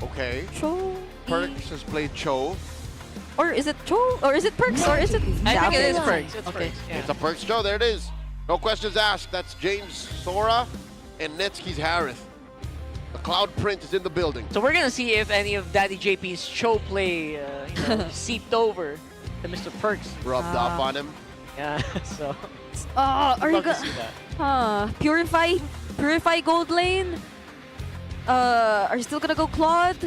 Okay. Cho? Perks has played Cho. Or is it Cho? Or is it Perks? Or is it... I think it is David? Perks. It's Okay. Perks. Yeah. It's a Perks Cho. There it is. No questions asked. That's James Sora and Netsky's Harith. The Cloud Print is in the building. So we're gonna see if any of Daddy JP's show play seeped over to Mr. Perks. Rubbed off on him. Yeah, so Are you love to gonna... see that. Purify Gold Lane? Are you still gonna go Claude?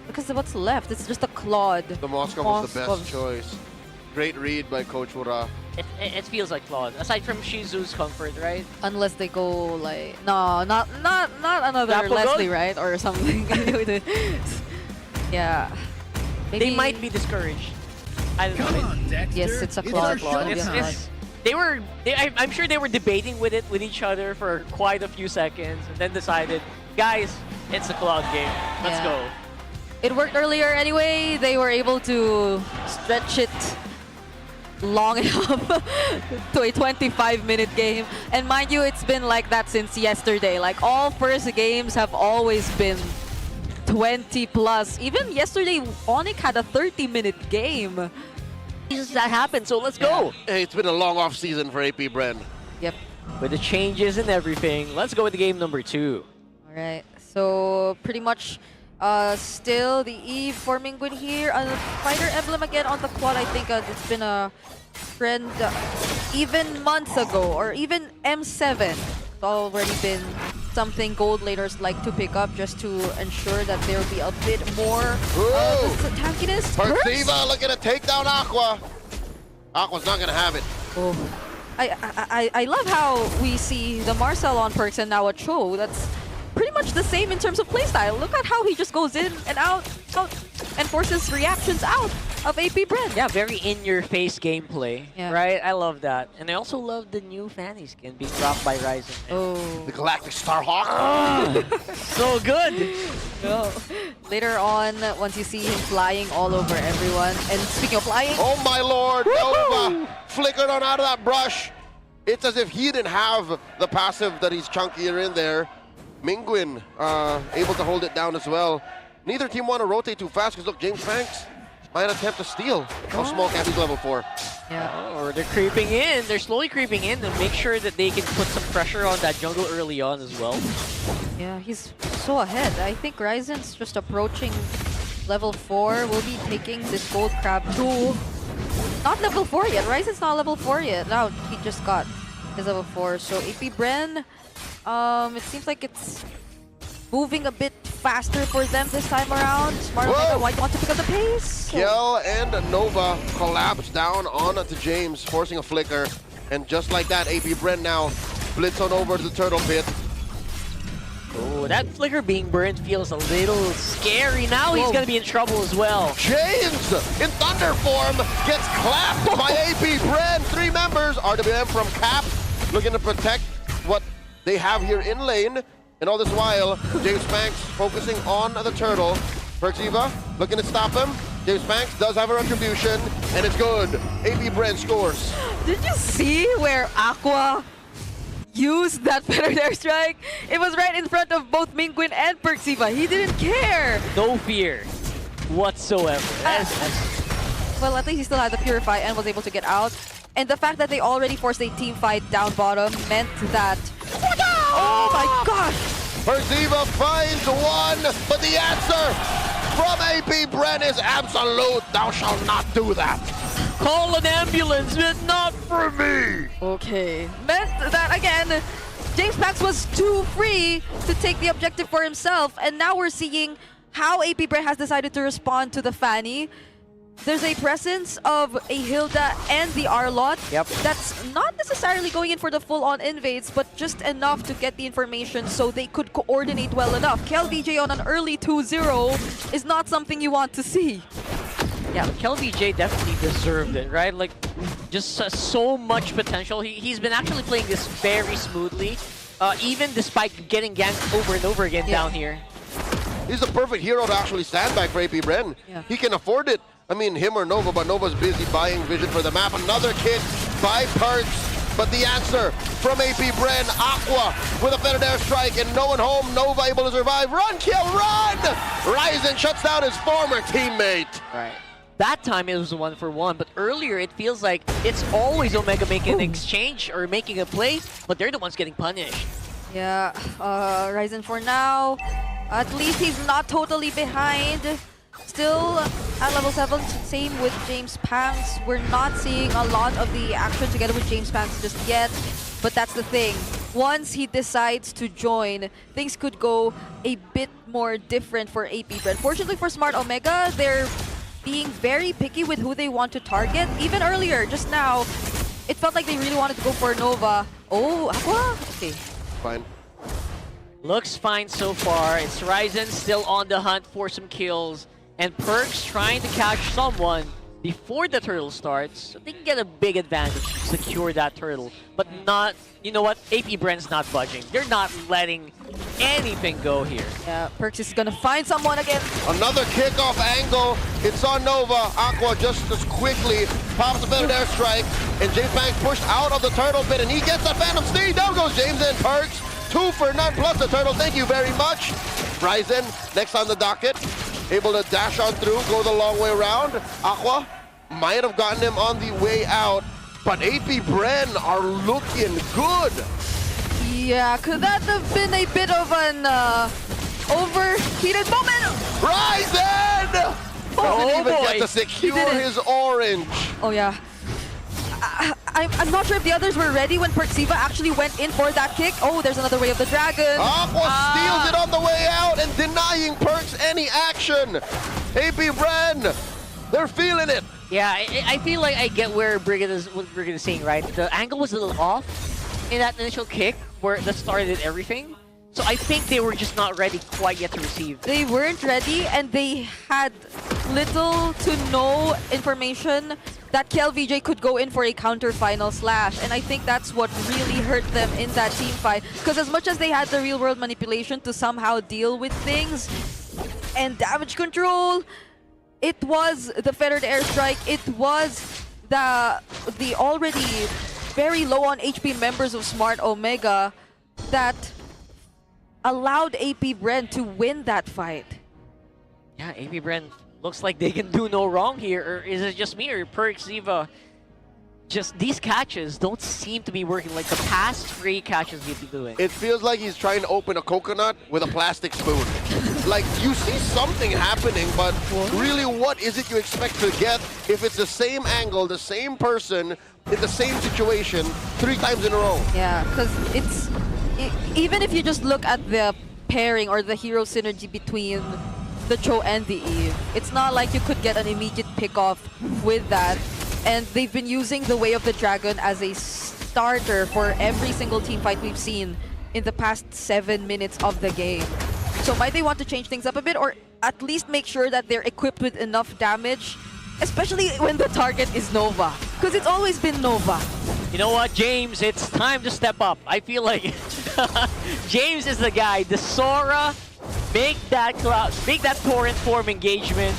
Because what's left? It's just a Claude. The Moscow was the Moscow. best choice. Great read by Coach Ura. It feels like Claude. Aside from Shizu's comfort, right? Unless they go like no, not another Gapo Leslie, Gold? right, or something. Yeah. Maybe, They might be discouraged. I don't know. Yes, it's a Claude. our It's, showtime. it's, I'm sure they were debating with each other for quite a few seconds, and then decided, guys, it's a Claude game. Let's Yeah. go. It worked earlier anyway. They were able to stretch it long enough to a 25-minute game. And mind you, it's been like that since yesterday. Like all first games have always been 20 plus. Even yesterday, Onyx had a 30-minute game. That happened, so let's go. Hey, it's been a long off season for AP Bren. Yep. With the changes and everything, let's go with the game number 2. All right. So pretty much still the Eve for Mingwin here. Fighter Emblem again on the quad. I think it's been a trend even months ago, or even M7. It's already been something gold laners like to pick up just to ensure that there will be a bit more tankiness. Burst? Persiva looking to take down Aqua. Aqua's not going to have it. Oh. I love how we see the Marcel on Perks and now a Cho. That's pretty much the same in terms of playstyle. Look at how he just goes in and out, and forces reactions out of AP Bren. Yeah, very in-your-face gameplay, Yeah. right? I love that. And I also love the new Fanny skin being dropped by Ryzen. Oh. The Galactic Starhawk. So good! No. Later on, once you see him flying all over everyone, and speaking of flying, Oh my lord, Nova flickered on out of that brush. It's as if he didn't have the passive that he's chunkier in there. Mingwin able to hold it down as well. Neither team want to rotate too fast because look, James Banks might attempt to steal a small cap. He's level 4. yeah. Or they're creeping in. They're slowly creeping in to make sure that they can put some pressure on that jungle early on as well. Yeah, he's so ahead. I think Ryzen's just approaching level 4. We'll be taking this gold crab too. Not level 4 yet. Ryzen's not level 4 yet. Now he just got his level 4. So AP Bren, it seems like it's moving a bit faster for them this time around. Smart Mega might want to pick up the pace. Kiel and Nova collapse down onto James, forcing a flicker. And just like that, AP Bren now blitz on over to the turtle pit. Oh, that flicker being burned feels a little scary. Now he's going to be in trouble as well. James in thunder form gets clapped by AP Bren. 3 members, RWM from Cap, looking to protect what they have here in lane. And all this while, James Banks focusing on the turtle. Perxiva looking to stop him. James Banks does have a retribution, and it's good. AP Bren scores. Did you see where Aqua used that Feathered Airstrike? It was right in front of both Mingwin and Perxiva. He didn't care. No fear whatsoever. Well, at least he still had the Purify and was able to get out. And the fact that they already forced a team fight down bottom meant that... Oh my gosh! Perxiva finds one, but the answer from AP Bren is absolute. Thou shalt not do that. Call an ambulance, but not for me. Okay. Meant that, again, James Banks was too free to take the objective for himself. And now we're seeing how AP Bren has decided to respond to the Fanny. There's a presence of a Hilda and the Arlot. Yep. That's not necessarily going in for the full-on invades, but just enough to get the information so they could coordinate well enough. KelVJ on an early 2-0 is not something you want to see. Yeah, KelVJ definitely deserved it, right? Like, just so much potential. He's been actually playing this very smoothly, even despite getting ganked over and over again down here. He's the perfect hero to actually stand back for AP Bren. Yeah. He can afford it. I mean, him or Nova, but Nova's busy buying vision for the map. Another kick by Perks. But the answer from AP Bren, Aqua with a feathered airstrike and no one home. Nova able to survive. Run, kill, run! Ryzen shuts down his former teammate. Right. That time it was a 1-for-1, but earlier it feels like it's always Omega making an exchange or making a play, but they're the ones getting punished. Yeah, Ryzen for now. At least he's not totally behind. Still at level 7, same with James Pants. We're not seeing a lot of the action together with James Pants just yet, but that's the thing. Once he decides to join, things could go a bit more different for AP Bren. Fortunately for Smart Omega, they're being very picky with who they want to target. Even earlier, just now, it felt like they really wanted to go for Nova. Oh, Aqua? Okay. Fine. Looks fine so far. It's Ryzen still on the hunt for some kills, and Perks trying to catch someone before the turtle starts, so they can get a big advantage to secure that turtle. But not, you know what? AP Bren's not budging. They're not letting anything go here. Yeah, Perks is gonna find someone again. Another kickoff angle. It's on Nova. Aqua just as quickly pops a feathered airstrike, and James Banks pushed out of the turtle pit, and he gets a Phantom Steed. Down goes James and Perks. 2 for none plus the turtle. Thank you very much. Ryzen next on the docket. Able to dash on through, go the long way around. Aqua might have gotten him on the way out, but AP Bren are looking good. Yeah, could that have been a bit of an overheated moment? Ryzen! Doesn't even boy. get to secure He did it. his orange. Oh yeah. I'm not sure if the others were ready when Perksiva actually went in for that kick. Oh, there's another Way of the Dragon. Aqua steals it on the way out and denying Perks any action. AP Bren, they're feeling it. Yeah, I feel like I get where Brigid is, what Brigid is saying, right? The angle was a little off in that initial kick where that started everything. So I think they were just not ready quite yet to receive. They weren't ready, and they had little to no information that KLVJ could go in for a counter final slash. And I think that's what really hurt them in that team fight. Because as much as they had the real world manipulation to somehow deal with things and damage control, it was the feathered airstrike, it was the already very low on HP members of Smart Omega that allowed AP Bren to win that fight. Yeah, AP Bren looks like they can do no wrong here. Or is it just me or Perksiva? Just these catches don't seem to be working like the past 3 catches he'd be doing. It feels like he's trying to open a coconut with a plastic spoon. Like, you see something happening, but really what is it you expect to get if it's the same angle, the same person, in the same situation 3 times in a row? Yeah, because it's... even if you just look at the pairing or the hero synergy between the Cho and the Eve, it's not like you could get an immediate pick-off with that. And they've been using the Way of the Dragon as a starter for every single team fight we've seen in the past 7 minutes of the game. So might they want to change things up a bit, or at least make sure that they're equipped with enough damage, especially when the target is Nova, because it's always been Nova. You know what, James? It's time to step up. I feel like James is the guy. The Sora, make that torrent form engagement.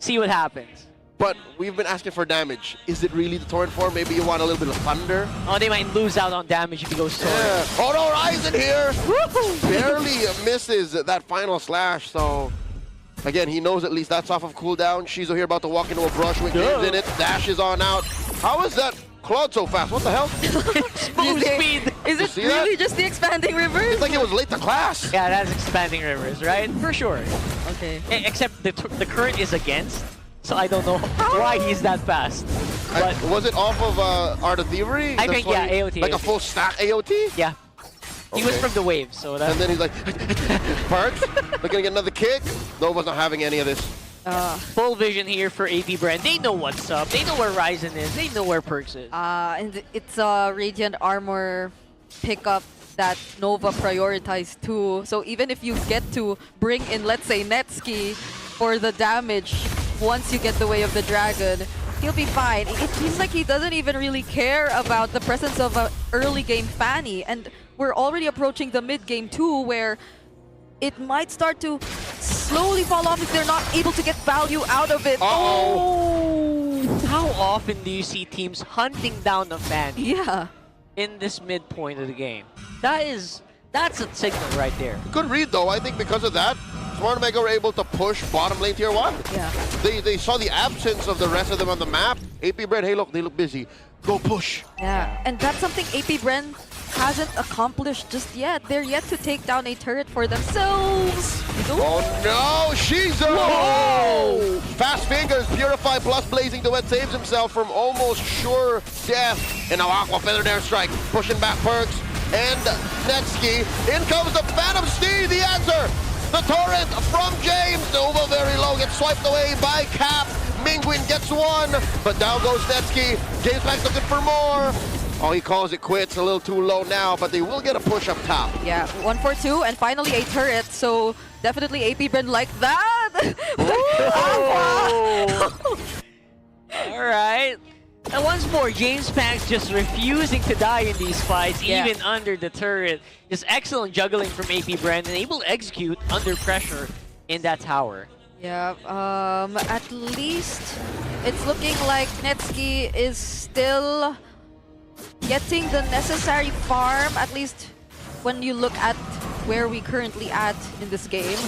See what happens. But we've been asking for damage. Is it really the torrent form? Maybe you want a little bit of thunder? Oh, they might lose out on damage if he goes Sora. Yeah. Oh no, Ryzen here! Barely misses that final slash, so... Again, he knows at least that's off of cooldown. Shizo here about to walk into a brush with James in it. Dashes on out. How is that Claude so fast? What the hell? Smooth speed. Is it see really that? just the expanding rivers? It's like it was late to class. Yeah, that's expanding rivers, right? For sure. Okay. Except the current is against, so I don't know why he's that fast. But Was it off of Art of Thievery? I think, yeah, AOT. Like a full stack AOT? yeah, he was Okay. from the waves, so that. And then he's like, Perks, looking to get another kick. Nova's not having any of this. Full vision here for AP Bren. They know what's up. They know where Ryzen is. They know where Perks is. And it's a Radiant Armor pickup that Nova prioritized too. So even if you get to bring in, let's say, Netski for the damage, once you get the Way of the Dragon, he'll be fine. It seems like he doesn't even really care about the presence of an early game Fanny. And we're already approaching the mid game too, where it might start to slowly fall off if they're not able to get value out of it. Uh-oh. How often do you see teams hunting down a fan? Yeah. in this midpoint of the game. That's a signal right there. Good read though. I think because of that, Smart Omega were able to push bottom lane tier 1. Yeah. They saw the absence of the rest of them on the map. AP Bren, hey look, they look busy. Go push. Yeah, and that's something AP Bren hasn't accomplished just yet. They're yet to take down a turret for themselves. Oh no, Shizu! Whoa! Fast fingers, Purify plus Blazing Duet saves himself from almost sure death. And now Aqua Feather Dare Strike, pushing back Perks and Netsky. In comes the Phantom Steed, the answer! The torrent from James. Nova very low, gets swiped away by Cap. Mingwin gets one, but down goes Netsky. James Max looking for more. Oh, he calls it quits, a little too low now, but they will get a push up top. Yeah, 1 for 2 and finally a turret, so definitely AP Bren like that. All right. And once more, James Pax just refusing to die in these fights, Yeah. even under the turret. Just excellent juggling from AP Bren and able to execute under pressure in that tower. Yeah, at least it's looking like Netsky is still getting the necessary farm, at least when you look at where we currently at in this game.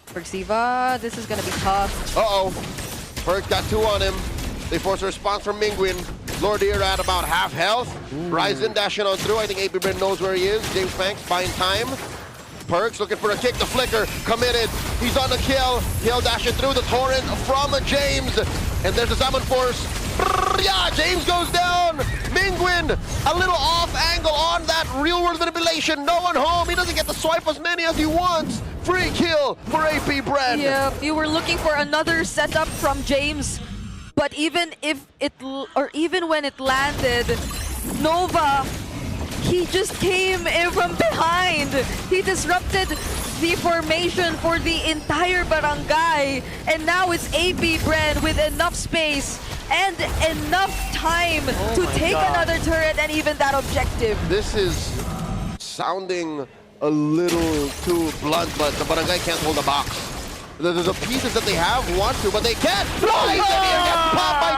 For Xiva, this is gonna be tough. Uh-oh. Perk got 2 on him. They force a response from Mingwin. Lordier at about half health. Ryzen dashing on through. I think AP Bren knows where he is. James Banks buying time. Perks looking for a kick. The flicker committed. He's on the kill. Kill dashing through the torrent from James. And there's the summon force. Yeah, James goes down. Mingwin, a little off angle on that real world manipulation. No one home. He doesn't get to swipe as many as he wants. Free kill for AP Bren. Yeah, you were looking for another setup from James, but even when it landed, Nova, he just came in from behind. He disrupted the formation for the entire barangay, and now it's AP Bren with enough space and enough time to take another turret and even that objective. This is sounding a little too blunt, but the barangay can't hold the box. The pieces that they have want to, but they can't. Ryzen here gets popped by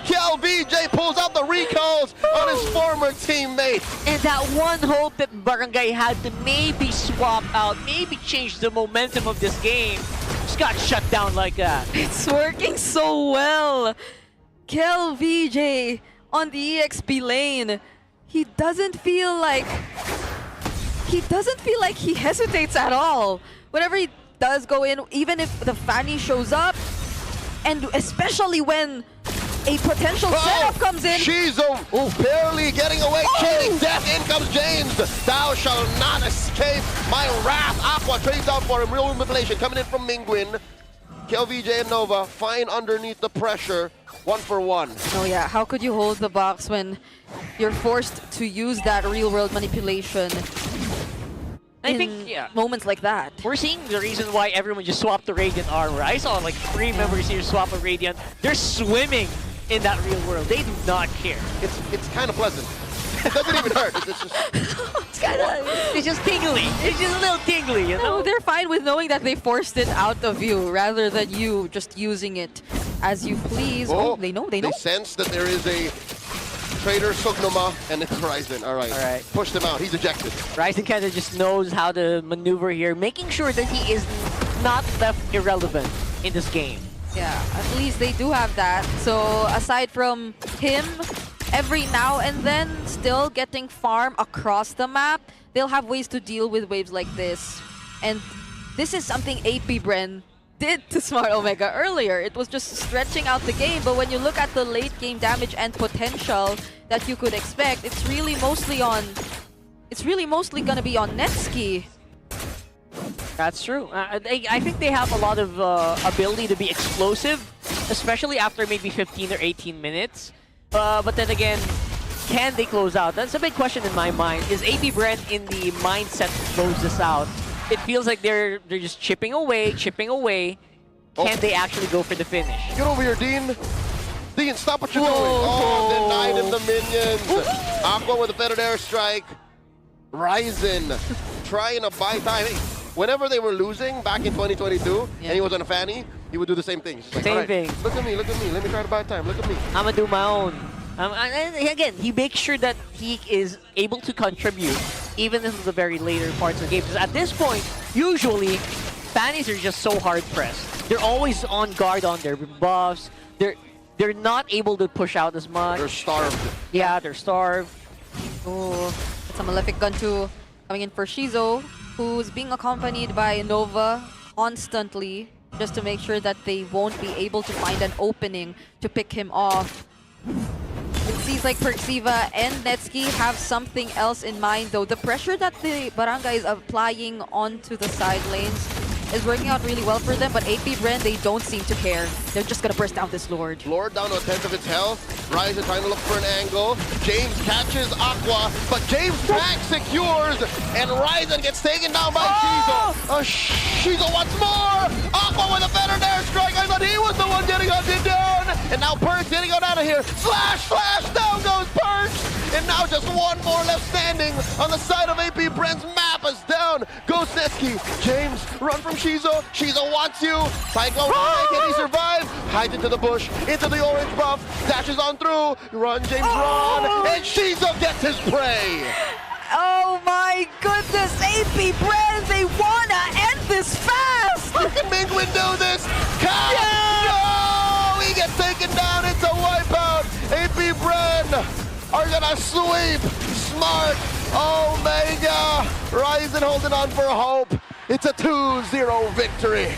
2. KLVJ pulls out the recalls on his former teammate. And that one hope that Barangay had to maybe swap out, maybe change the momentum of this game, just got shut down like that. It's working so well. KLVJ on the EXP lane. He doesn't feel like he hesitates at all. Whenever he does go in, even if the Fanny shows up, and especially when a potential setup comes in. Shizu barely getting away, killing death. In comes James. Thou shall not escape my wrath. Aqua trades out for him. Real manipulation coming in from Mingwin. KLVJ and Nova fine underneath the pressure. 1 for 1. Oh yeah, how could you hold the box when you're forced to use that real world manipulation? I in think, yeah, moments like that. we're seeing the reason why everyone just swapped the Radiant armor. I saw like 3 members here swap a Radiant. They're swimming in that real world. They do not care. It's kind of pleasant. It doesn't even hurt. It's just... It's just tingly. It's just a little tingly, you know? No, they're fine with knowing that they forced it out of you rather than you just using it as you please. Oh, they know. They sense that there is a traitor Sugnoma and it's Ryzen. All right. Push them out. He's ejected. Ryzen kind of just knows how to maneuver here, making sure that he is not left irrelevant in this game. Yeah, at least they do have that. So aside from him, every now and then still getting farm across the map, they'll have ways to deal with waves like this. And this is something AP Bren did to Smart Omega earlier. It was just stretching out the game, but when you look at the late game damage and potential that you could expect, it's really mostly gonna be on Netsky. That's true. I think they have a lot of ability to be explosive, especially after maybe 15 or 18 minutes. But then again, can they close out? That's a big question in my mind. Is AP Bren in the mindset to close this out? It feels like they're just chipping away. Can they actually go for the finish? Get over here, Dean. Dean, stop what you're doing. Oh, denied him the minions. Aqua with a better airstrike. Ryzen trying to buy time. Hey, whenever they were losing back in 2022 and he was on a Fanny, he would do the same thing. Like, Same thing. Look at me. Let me try to buy time. Look at me. I'm gonna do my own. And again, he makes sure that he is able to contribute even in the very later parts of the game. Because at this point, usually, Fannies are just so hard pressed. They're always on guard on their buffs. They're not able to push out as much. They're starved. Yeah, they're starved. Oh, it's a Malefic Gun 2 coming in for Shizo, who's being accompanied by Nova constantly just to make sure that they won't be able to find an opening to pick him off. It seems like Perxiva and Netsuki have something else in mind though. The pressure that the Barangay is applying onto the side lanes is working out really well for them, but AP Bren, they don't seem to care. They're just gonna burst down this Lord. Lord down to a tenth of its health. Ryzen trying to look for an angle. James catches Aqua, but James tag secures, and Ryzen gets taken down by Shizo. Shizo wants more! Aqua with a better dare strike. I thought he was the one getting hunted down. And now Perks getting out of here. Slash, flash, down goes Perks. And now just one more left standing on the side of AP Bren's map is down. Goes Netsuki. James, run from Shizo. Shizo wants you. Cyclone high, can he survive? Hides into the bush, into the orange buff. Dashes on through. Run, James, run. And Shizo gets his prey. Oh my goodness, AP Bren, they wanna end this fast! How can Mingwin do this? No! He gets taken down, it's a wipeout! AP Bren are gonna sweep Smart Omega! Ryzen holding on for hope. It's a 2-0 victory.